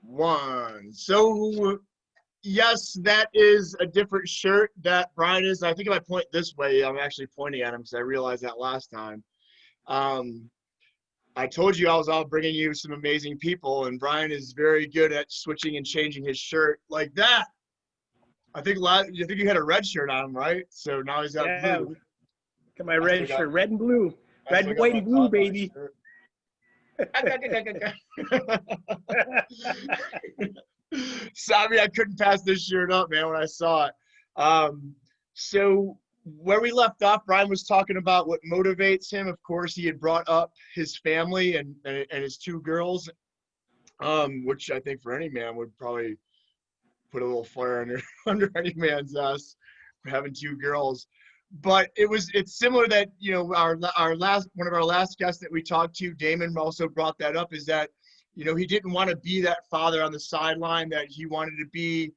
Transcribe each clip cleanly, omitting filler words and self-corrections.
One. So yes, that is a different shirt that Brian is. I think if I point this way, I'm actually pointing at him because I realized that last time. Um, I told you I was out bringing you some amazing people, and Brian is very good at switching and changing his shirt like that. I think you had a red shirt on him, right? So now he's got Yeah, blue. got my red shirt, red and blue, red, white, and blue, baby. Sorry, I couldn't pass this shirt up, man, when I saw it. So where we left off, Brian was talking about what motivates him. Of course, he had brought up his family and his two girls, which I think for any man would probably put a little fire under any man's ass for having two girls. But it's similar that, you know, one of our last guests that we talked to, Damon, also brought that up, is that, you know, he didn't want to be that father on the sideline, that he wanted to be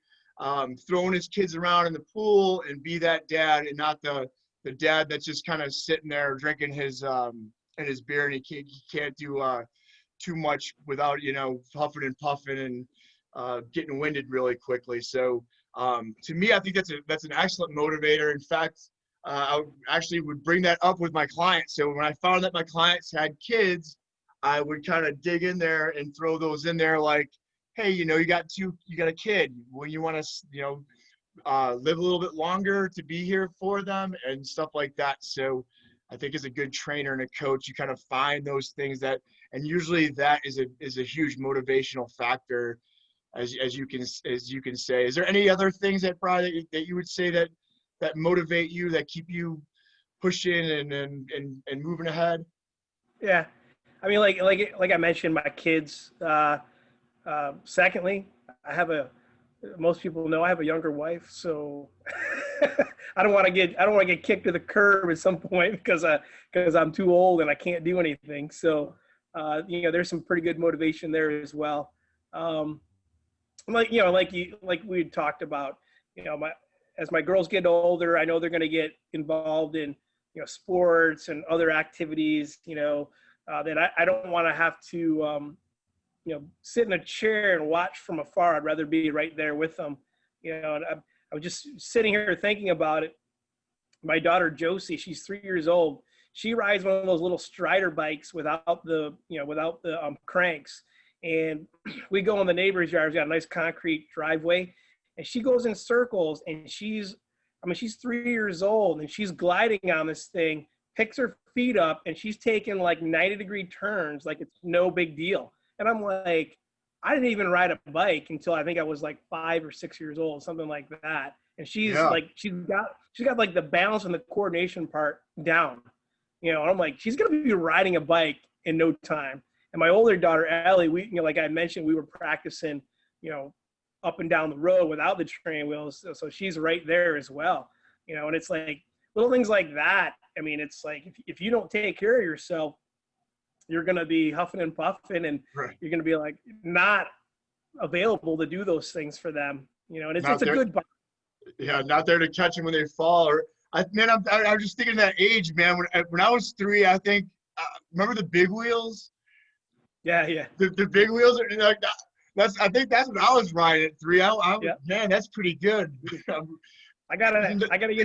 throwing his kids around in the pool and be that dad, and not the dad that's just kind of sitting there drinking his beer, and he can't do too much without, you know, huffing and puffing and getting winded really quickly. So to me, I think that's an excellent motivator. In fact, I actually would bring that up with my clients. So when I found that my clients had kids, I would kind of dig in there and throw those in there, like, hey, you know, you got a kid. When you want to, you know, live a little bit longer to be here for them and stuff like that. So I think as a good trainer and a coach, you kind of find those things that, and usually that is a huge motivational factor, as you can say. Is there any other things that, Brian, that you would say that motivate you, that keep you pushing and moving ahead? Yeah, I mean, like I mentioned, my kids. Secondly, most people know I have a younger wife, so I don't want to get kicked to the curb at some point because I'm too old and I can't do anything. So you know, there's some pretty good motivation there as well. Like we had talked about, you know, as my girls get older, I know they're going to get involved in, you know, sports and other activities, you know, that I don't want to have to, you know, sit in a chair and watch from afar. I'd rather be right there with them, you know. And I was just sitting here thinking about it. My daughter Josie, she's 3 years old. She rides one of those little Strider bikes without the cranks. And we go in the neighbor's yard. We've got a nice concrete driveway, and she goes in circles, and she's 3 years old, and she's gliding on this thing, picks her feet up, and she's taking like 90-degree turns like it's no big deal. And I'm like, I didn't even ride a bike until I think I was like 5 or 6 years old, something like that. And she's like, she's got like the balance and the coordination part down, you know. And I'm like, she's gonna be riding a bike in no time. And my older daughter Ellie, you know, like I mentioned, we were practicing, you know, up and down the road without the training wheels, so she's right there as well, you know. And it's like little things like that. I mean, it's like if you don't take care of yourself, you're gonna be huffing and puffing, and you're gonna be like not available to do those things for them, you know. And it's a good bond. Yeah, not there to catch them when they fall. Or I'm just thinking of that age, man. When I was 3, I think, remember the big wheels? Yeah. The big wheels are like that. I think that's what I was riding at 3. Man, that's pretty good. I gotta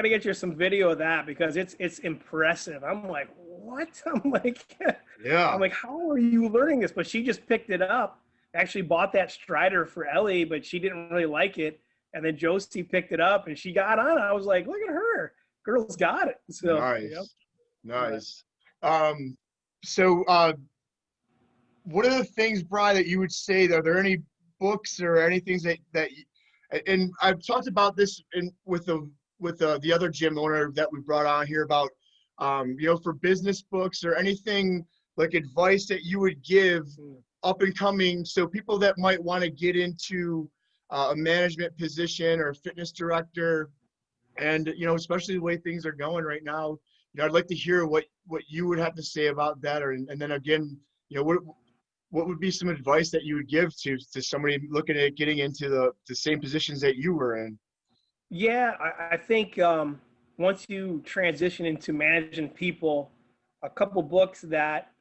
get you some video of that, because it's impressive. I'm like, what? I'm like, yeah. I'm like, how are you learning this? But she just picked it up. Actually bought that Strider for Ellie, but she didn't really like it. And then Josie picked it up and she got on it. I was like, look at her, girl's got it. So nice, you know. Nice. So what are the things, Brian, that you would say? Are there any books or anything that and I've talked about this with the other gym owner that we brought on here about, you know, for business books or anything, like advice that you would give up and coming, so people that might want to get into a management position or a fitness director, and, you know, especially the way things are going right now, you know, I'd like to hear what you would have to say about that. And then again, you know, what would be some advice that you would give to somebody looking at getting into the same positions that you were in? Yeah, I think once you transition into managing people, a couple books that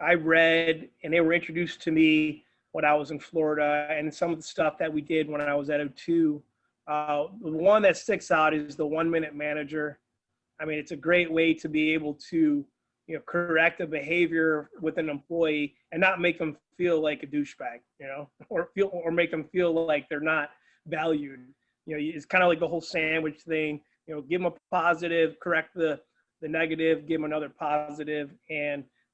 I read and they were introduced to me when I was in Florida, and some of the stuff that we did when I was at O2. The one that sticks out is the 1 Minute Manager. I mean, it's a great way to be able to, correct a behavior with an employee and not make them feel like a douchebag, or make them feel like they're not valued. It's kind of like the whole sandwich thing. Give them a positive, correct the negative, give them another positive,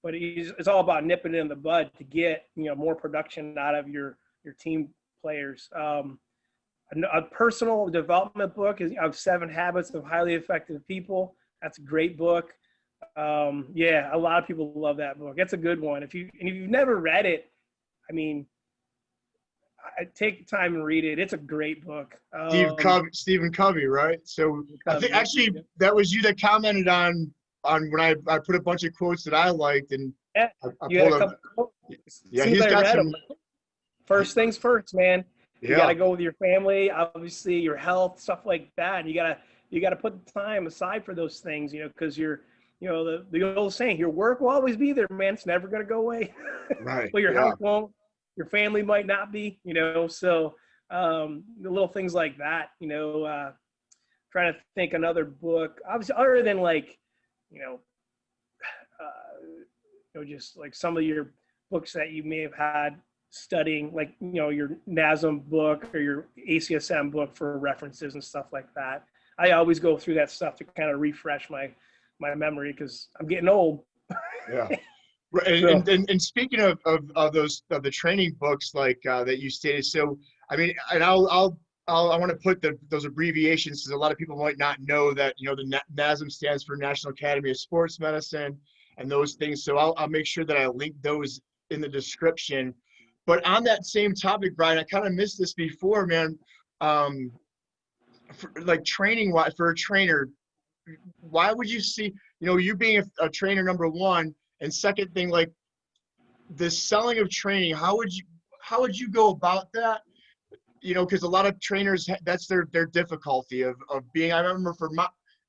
but it's all about nipping it in the bud to get more production out of your team players. A personal development book is of 7 Habits of Highly Effective People. That's a great book. A lot of people love that book. That's a good one. If you've never read it, I mean, I take time and read it. It's a great book. Stephen Covey, right? So I think actually that was you that commented on when I put a bunch of quotes that I liked, and I pulled up. Yeah, he's got some. First things first, man. You Yeah. got to go with your family, obviously your health, stuff like that. You got to put the time aside for those things, because the old saying, your work will always be there, man. It's never going to go away. Right. But your health won't. Your family might not be, so the little things like that, trying to think another book, obviously, other than just like some of your books that you may have had studying, like, your NASM book or your ACSM book for references and stuff like that. I always go through that stuff to kind of refresh my memory because I'm getting old. Yeah. And speaking of the training books that you stated, so I mean, and I want to put those abbreviations because a lot of people might not know that the NASM stands for National Academy of Sports Medicine and those things. So I'll make sure that I link those in the description. But on that same topic, Brian, I kind of missed this before, man. Training for a trainer, why would you see you being a trainer, number one? And second thing, like the selling of training, how would you go about that? Because a lot of trainers, that's their difficulty of being. I remember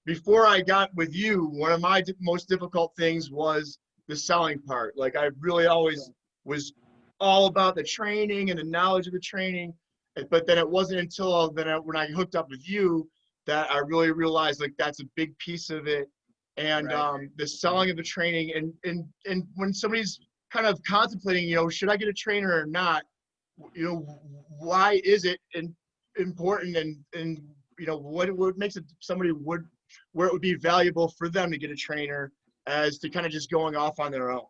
before I got with you, one of my most difficult things was the selling part. Like I really always was all about the training and the knowledge of the training, but then it wasn't until when I hooked up with you that I really realized like that's a big piece of it. And the selling of the training and when somebody's kind of contemplating, should I get a trainer or not? Why is it important and what makes it where it would be valuable for them to get a trainer as to kind of just going off on their own?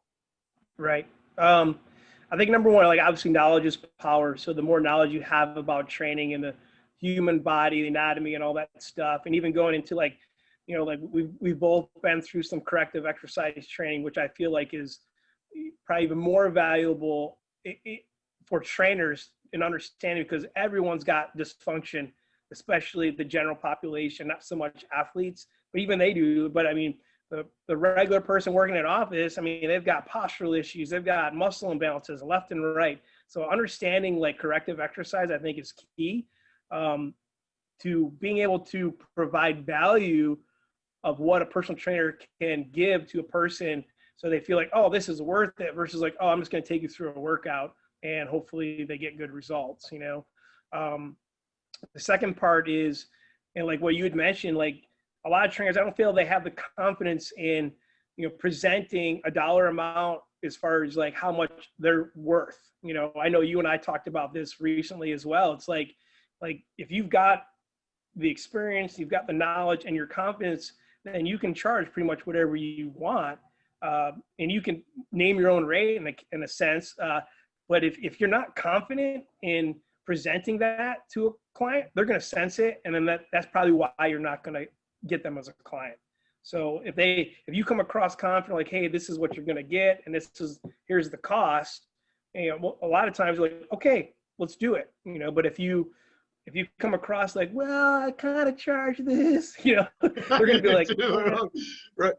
Right. I think number one, like obviously knowledge is power. So the more knowledge you have about training and the human body, the anatomy and all that stuff, and even going into we've both been through some corrective exercise training, which I feel like is probably even more valuable for trainers in understanding because everyone's got dysfunction, especially the general population, not so much athletes, but even they do. But I mean, the regular person working in office, I mean, they've got postural issues, they've got muscle imbalances left and right. So understanding like corrective exercise, I think is key to being able to provide value of what a personal trainer can give to a person so they feel like, oh, this is worth it versus like, oh, I'm just going to take you through a workout and hopefully they get good results, The second part is, and like what you had mentioned, like a lot of trainers, I don't feel they have the confidence in, presenting a dollar amount as far as like how much they're worth. I know you and I talked about this recently as well. It's like if you've got the experience, you've got the knowledge and your confidence, then you can charge pretty much whatever you want. And you can name your own rate in a sense. But if you're not confident in presenting that to a client, they're going to sense it. And then that's probably why you're not going to get them as a client. So if you come across confident, like, hey, this is what you're going to get, and here's the cost, a lot of times you're like, okay, let's do it. But if you come across like, well, I kind of charge this, they're going to be like,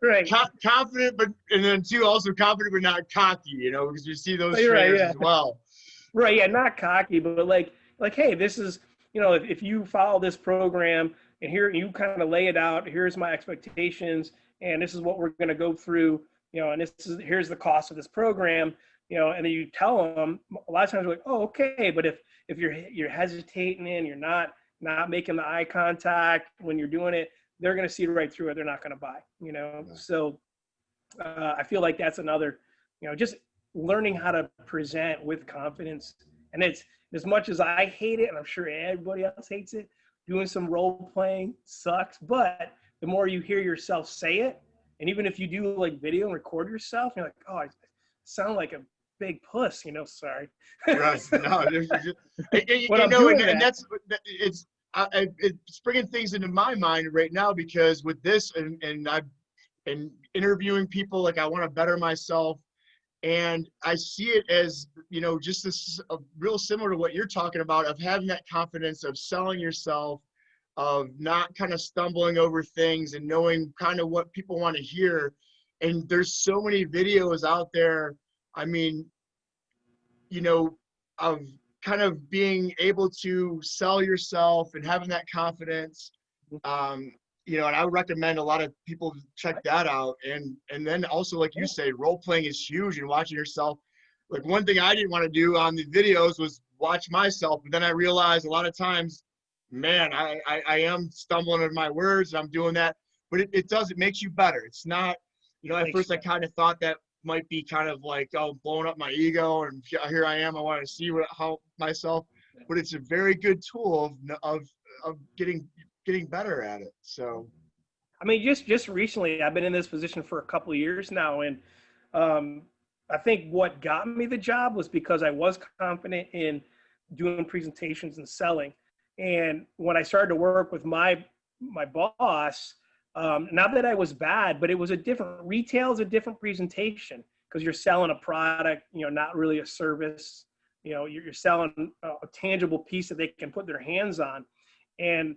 right. Confident, and then too, also confident, but not cocky, because you see those trainers as well. Right. Yeah. Not cocky, but like, hey, this is, if you follow this program and here you kind of lay it out, here's my expectations, and this is what we're going to go through. and here's the cost of this program, and then you tell them, a lot of times they're like, oh, okay. But if you're hesitating and you're not making the eye contact when you're doing it, they're going to see right through it. They're not going to buy, So I feel like that's another, just learning how to present with confidence. And it's, as much as I hate it, and I'm sure everybody else hates it, doing some role playing sucks. But the more you hear yourself say it, and even if you do like video and record yourself, you're like, oh, I sound like a big puss, sorry. Right. No, and that's, it's bringing things into my mind right now, because with this and I've been interviewing people, like I want to better myself. And I see it as, just this real similar to what you're talking about, of having that confidence, of selling yourself, of not kind of stumbling over things and knowing kind of what people want to hear. And there's so many videos out there. I mean, of kind of being able to sell yourself and having that confidence. And I would recommend a lot of people check that out. And then also, like you say, role playing is huge, and watching yourself. Like, one thing I didn't want to do on the videos was watch myself, but then I realized a lot of times, man, I am stumbling over my words, and I'm doing that, but it makes you better. It's not, at first I kind of thought that might be kind of like, oh, blowing up my ego, and here I am, I want to see how myself, but it's a very good tool of getting better at it. So I mean, just recently, I've been in this position for a couple of years now, and I think what got me the job was because I was confident in doing presentations and selling. And when I started to work with my boss, not that I was bad, but it was retail is a different presentation, because you're selling a product, not really a service. You're selling a tangible piece that they can put their hands on. And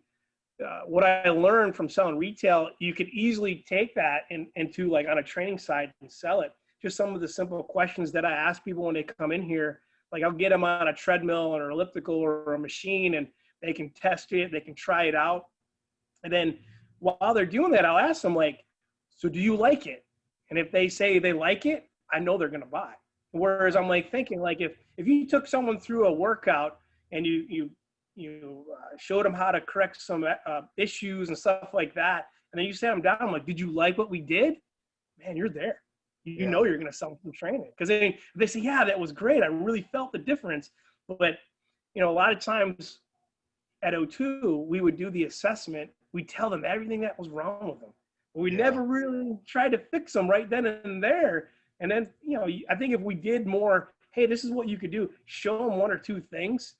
what I learned from selling retail, you could easily take that into like on a training side and sell it. Just some of the simple questions that I ask people when they come in here, like I'll get them on a treadmill or an elliptical or a machine, and they can test it, they can try it out. And then while they're doing that, I'll ask them like, so do you like it? And if they say they like it, I know they're going to buy. Whereas I'm like thinking, like if you took someone through a workout and you showed them how to correct some issues and stuff like that, and then you sat them down, I'm like, did you like what we did? Man, you're there. You know you're going to sell them some training. Because they say, yeah, that was great. I really felt the difference. But, a lot of times at O2, we would do the assessment. We'd tell them everything that was wrong with them. But we never really tried to fix them right then and there. And then, I think if we did more, hey, this is what you could do, show them one or two things.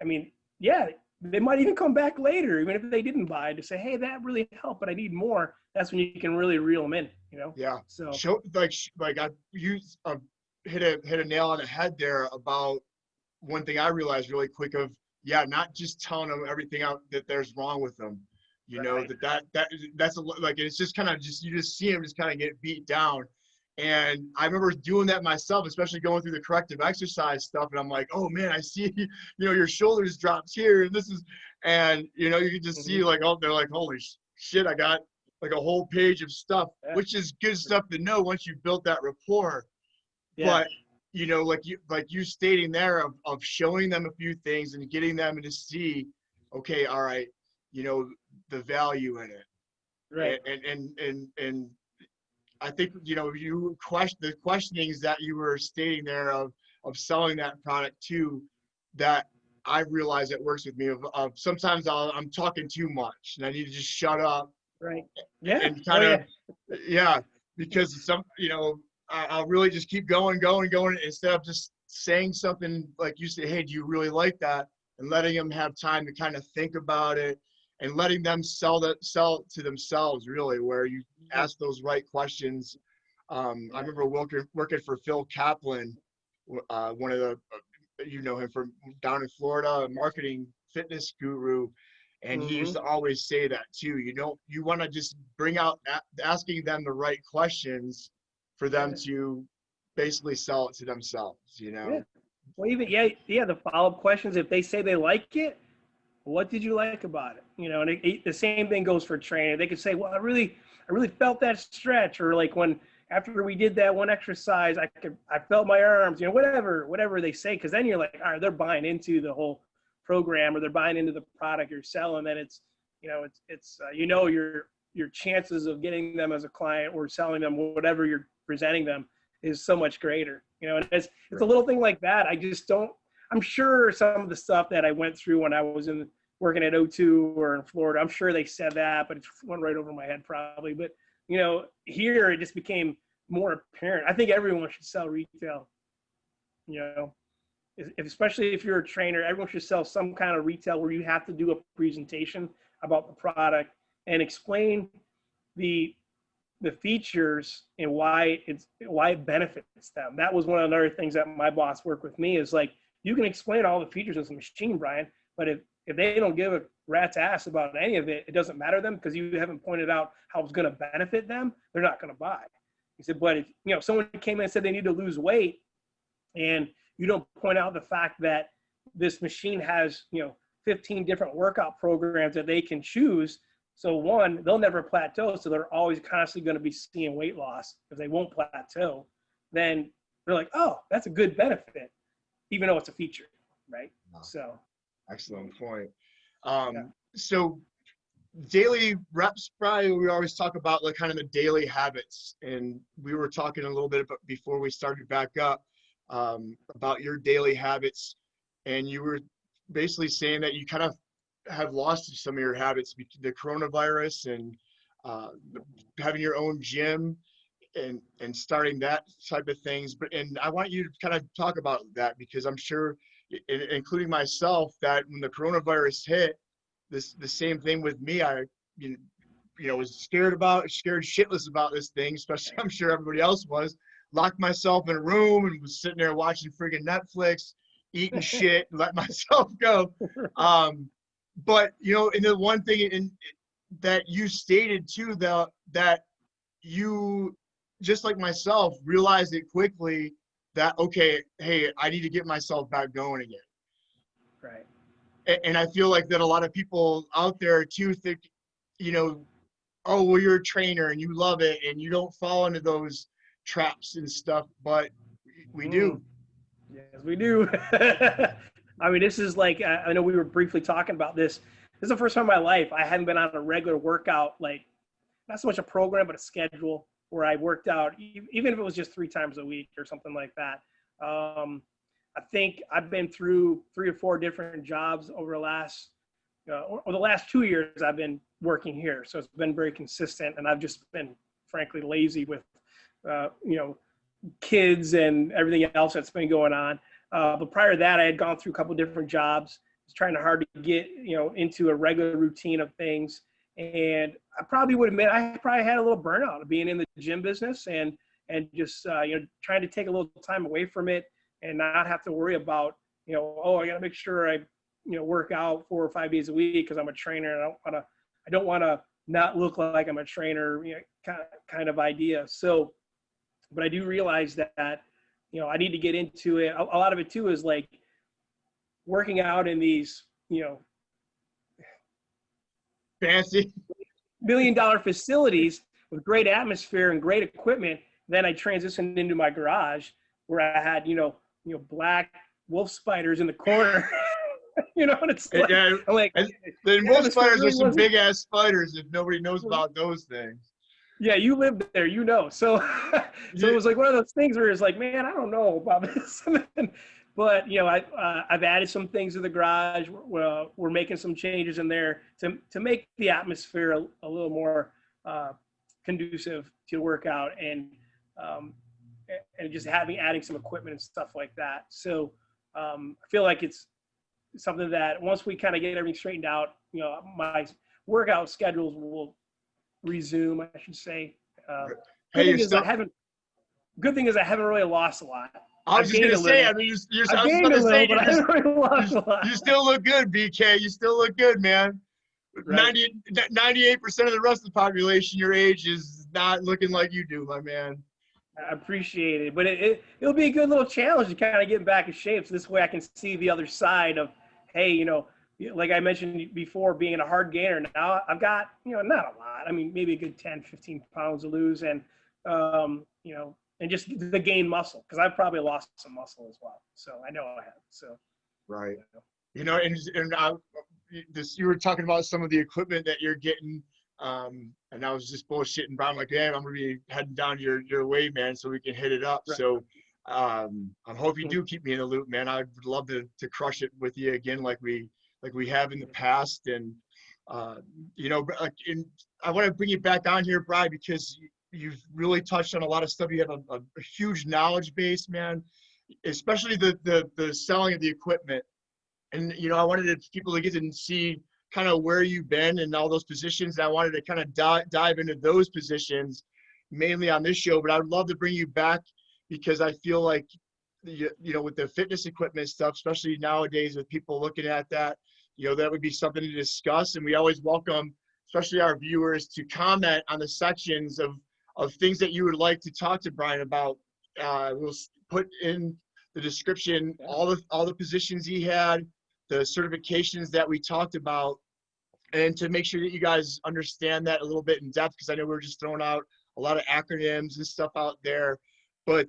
I mean, yeah, they might even come back later, even if they didn't buy, to say, hey, that really helped, but I need more. That's when you can really reel them in, Yeah. So like I hit a nail on the head there about one thing I realized really quick of, not just telling them everything out that there's wrong with them, that's like, it's just kind of you just see them just kind of get beat down. And I remember doing that myself, especially going through the corrective exercise stuff. And I'm like, oh man, I see, your shoulders dropped here, and this is, and you can just see like, oh, they're like, holy shit, I got like a whole page of stuff, which is good stuff to know once you've built that rapport. But like you stating there of showing them a few things and getting them to see, okay, all right, the value in it, right? And I think the questionings that you were stating there of selling that product too, that I realize it works with me. Of sometimes I'm talking too much and I need to just shut up. Right. Yeah. And kind of because I'll really just keep going instead of just saying something like you say, hey, do you really like that? And letting them have time to kind of think about it, and letting them sell it to themselves, really, where you ask those right questions. I remember working for Phil Kaplan, one of the, him from down in Florida, a marketing fitness guru. And he used to always say that too. You want to just bring out asking them the right questions for them to basically sell it to themselves, Yeah. Well, even, the follow-up questions, if they say they like it, what did you like about it? And the same thing goes for training. They could say, well, I really felt that stretch. Or like when after we did that one exercise, I felt my arms, whatever they say. Cause then you're like, all right, they're buying into the whole program, or they're buying into the product you're selling. Then it's, your chances of getting them as a client or selling them whatever you're presenting them is so much greater, and it's a little thing like that. I'm sure some of the stuff that I went through when I was working at O2 or in Florida, I'm sure they said that, but it went right over my head probably. But, here it just became more apparent. I think everyone should sell retail, especially if you're a trainer. Everyone should sell some kind of retail where you have to do a presentation about the product and explain the features and why it benefits them. That was one of the other things that my boss worked with me is like, you can explain all the features of the machine, Brian, but if they don't give a rat's ass about any of it, it doesn't matter to them because you haven't pointed out how it's going to benefit them, they're not going to buy. He said, but if someone came in and said they need to lose weight and you don't point out the fact that this machine has, 15 different workout programs that they can choose. So one, they'll never plateau. So they're always constantly going to be seeing weight loss because they won't plateau. Then they're like, oh, that's a good benefit, even though it's a feature, right? Wow. So. Excellent point. So daily reps, Brian, we always talk about like kind of the daily habits. And we were talking a little bit about before we started back up about your daily habits. And you were basically saying that you kind of have lost some of your habits, the coronavirus and having your own gym and starting that type of things. And I want you to kind of talk about that because I'm sure, including myself, that when the coronavirus hit, the same thing with me. I was scared shitless about this thing, especially I'm sure everybody else was. Locked myself in a room and was sitting there watching friggin' Netflix, eating shit, and let myself go. But and the one thing that you stated too, that you, just like myself, realized it quickly that, okay, hey, I need to get myself back going again. Right. And I feel like that a lot of people out there too think, oh, well, you're a trainer and you love it and you don't fall into those traps and stuff, but we do. Yes, we do. I mean, this is like, I know we were briefly talking about this. This is the first time in my life I hadn't been on a regular workout, like not so much a program, but a schedule where I worked out, even if it was just 3 times a week or something like that. I think I've been through 3 or 4 different jobs over the last, or the last 2 years I've been working here. So it's been very consistent, and I've just been frankly lazy with, kids and everything else that's been going on. But prior to that, I had gone through a couple of different jobs, was trying hard to get, into a regular routine of things. And I probably would admit I probably had a little burnout of being in the gym business and just, trying to take a little time away from it and not have to worry about, I got to make sure I, work out 4 or 5 days a week because I'm a trainer. And I don't want to not look like I'm a trainer, kind of idea. So, but I do realize that, I need to get into it. A lot of it too is like working out in these, fancy $1 million facilities with great atmosphere and great equipment. Then I transitioned into my garage where I had, black wolf spiders in the corner. And it's like, yeah, I'm like, the wolf spiders are some big ass spiders if nobody knows about those things. Yeah, you lived there, So it was like one of those things where it's like, man, I don't know about this. But, I've added some things to the garage. We're making some changes in there to make the atmosphere a little more conducive to work out and just adding some equipment and stuff like that. So I feel like it's something that once we kind of get everything straightened out, my workout schedules will resume, I should say. Good thing is I haven't really lost a lot. I was just gonna say, I mean, you still look good, BK. You still look good, man. Right. 98% of the rest of the population your age is not looking like you do, my man. I appreciate it, but it'll be a good little challenge to kind of get back in shape. So this way I can see the other side of, hey, like I mentioned before, being a hard gainer now, I've got, not a lot. I mean, maybe a good 10, 15 pounds to lose. And you know, and just to gain muscle, because I've probably lost some muscle as well. So I know I have. So. Right. You know, you were talking about some of the equipment that you're getting, and I was just bullshitting Brian, like, yeah, I'm gonna be heading down your way, man, so we can hit it up. Right. So I hope you do keep me in the loop, man. I'd love to crush it with you again, like we have in the past. And you know, I want to bring you back on here, Brian, because you've really touched on a lot of stuff. You have a huge knowledge base, man, especially the selling of the equipment. And, you know, I wanted people to get to see kind of where you've been and all those positions. And I wanted to kind of dive into those positions mainly on this show, but I would love to bring you back because I feel like, you know, with the fitness equipment stuff, especially nowadays with people looking at that, you know, that would be something to discuss. And we always welcome, especially our viewers, to comment on the sections of things that you would like to talk to Brian about. We'll put in the description all the positions he had, the certifications that we talked about, and to make sure that you guys understand that a little bit in depth, because I know we're just throwing out a lot of acronyms and stuff out there. But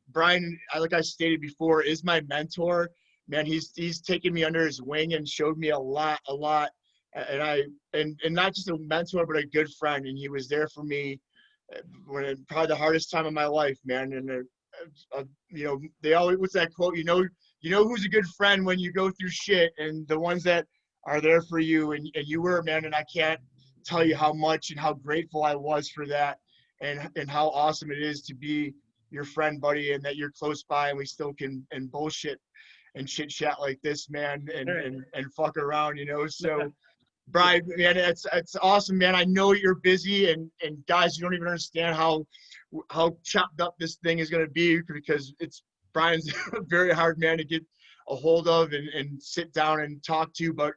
Brian, like I stated before, is my mentor. Man, he's taken me under his wing and showed me a lot. And not just a mentor, but a good friend. And he was there for me when probably the hardest time of my life, man. And you know, they always, what's that quote? You know who's a good friend when you go through shit, and the ones that are there for you. And you were, man. And I can't tell you how much and how grateful I was for that, and how awesome it is to be your friend, buddy, and that you're close by and we still can and bullshit and chit chat like this, man, and fuck around, you know. So Brian, man, it's awesome, man. I know you're busy, and guys, you don't even understand how chopped up this thing is going to be, because Brian's a very hard man to get a hold of and sit down and talk to. But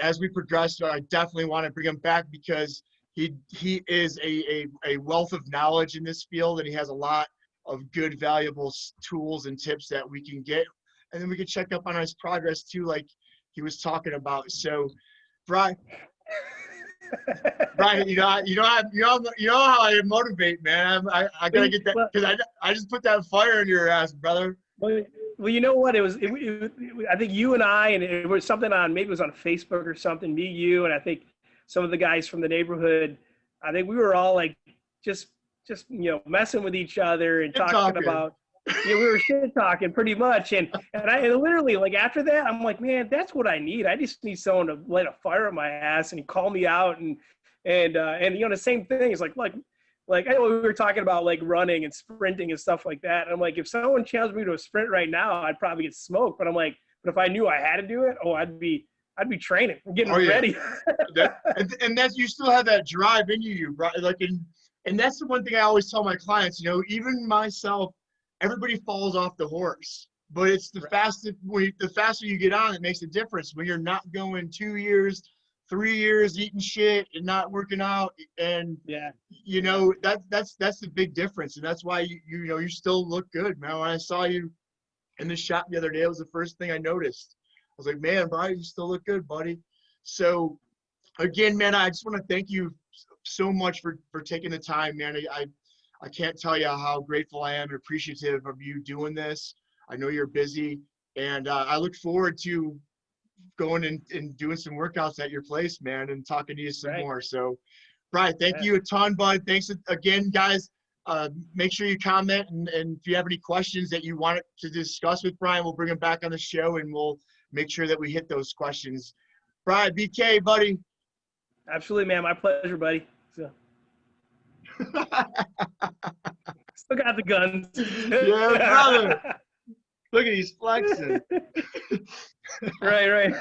as we progress, I definitely want to bring him back, because he is a wealth of knowledge in this field, and he has a lot of good, valuable tools and tips that we can get. And then we can check up on his progress too, like he was talking about. So Brian, you know how I motivate, man. I gotta get that, because I just put that fire in your ass, brother. Well, you know what? I think you and I, and it was something maybe it was on Facebook or something. Me, you, and I think some of the guys from the neighborhood. I think we were all like just you know, messing with each other and talking about. Yeah, we were shit talking pretty much, and I literally, like, after that, I'm like, man, that's what I need. I just need someone to light a fire in my ass and call me out, and you know, the same thing is like I know we were talking about like running and sprinting and stuff like that. And I'm like, if someone challenged me to a sprint right now, I'd probably get smoked. But I'm like, but if I knew I had to do it, I'd be training, getting ready. and that's, you still have that drive in you, right? Like, and that's the one thing I always tell my clients, you know, even myself, everybody falls off the horse, but it's the faster you get on, it makes a difference. When you're not going 2 years, 3 years eating shit and not working out, and you know, that's the big difference. And that's why you know, you still look good, man. When I saw you in the shop the other day, it was the first thing I noticed. I was like, man, Brian, you still look good, buddy. So again, man, I just want to thank you so much for taking the time, man. I can't tell you how grateful I am and appreciative of you doing this. I know you're busy, and I look forward to going and doing some workouts at your place, man, and talking to you some more. So, Brian, thank you a ton, bud. Thanks again, guys. Make sure you comment, and if you have any questions that you want to discuss with Brian, we'll bring him back on the show, and we'll make sure that we hit those questions. Brian, BK, buddy. Absolutely, man. My pleasure, buddy. So. Still got the guns. Yeah, brother. Look at he's flexing. Right.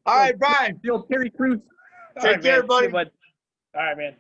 All right, Brian. The old Terry Crews. Take care, buddy. All right, man.